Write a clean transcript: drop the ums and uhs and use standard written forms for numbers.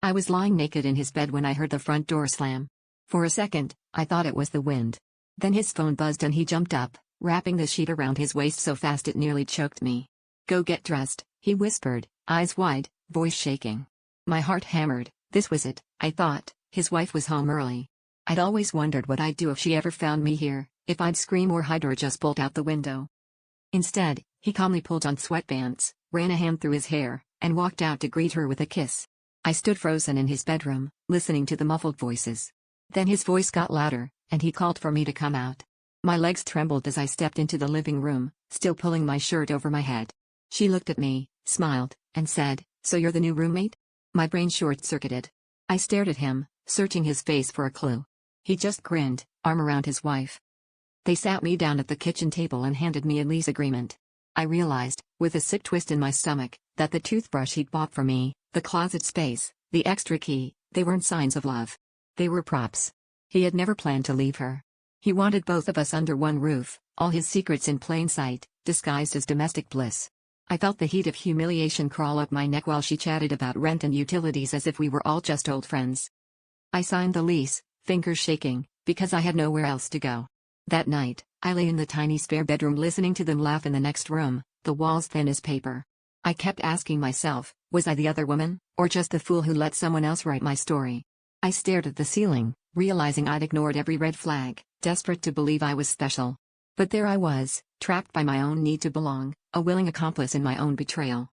I was lying naked in his bed when I heard the front door slam. For a second, I thought it was the wind. Then his phone buzzed and he jumped up, wrapping the sheet around his waist so fast it nearly choked me. "Go get dressed," he whispered, eyes wide, voice shaking. My heart hammered. This was it, I thought. His wife was home early. I'd always wondered what I'd do if she ever found me here, if I'd scream or hide or just bolt out the window. Instead, he calmly pulled on sweatpants, ran a hand through his hair, and walked out to greet her with a kiss. I stood frozen in his bedroom, listening to the muffled voices. Then his voice got louder, and he called for me to come out. My legs trembled as I stepped into the living room, still pulling my shirt over my head. She looked at me, smiled, and said, "So you're the new roommate?" My brain short-circuited. I stared at him, searching his face for a clue. He just grinned, arm around his wife. They sat me down at the kitchen table and handed me a lease agreement. I realized, with a sick twist in my stomach, that the toothbrush he'd bought for me, the closet space, the extra key, they weren't signs of love. They were props. He had never planned to leave her. He wanted both of us under one roof, all his secrets in plain sight, disguised as domestic bliss. I felt the heat of humiliation crawl up my neck while she chatted about rent and utilities as if we were all just old friends. I signed the lease, fingers shaking, because I had nowhere else to go. That night, I lay in the tiny spare bedroom listening to them laugh in the next room, the walls thin as paper. I kept asking myself, was I the other woman, or just the fool who let someone else write my story? I stared at the ceiling, realizing I'd ignored every red flag, desperate to believe I was special. But there I was, trapped by my own need to belong, a willing accomplice in my own betrayal.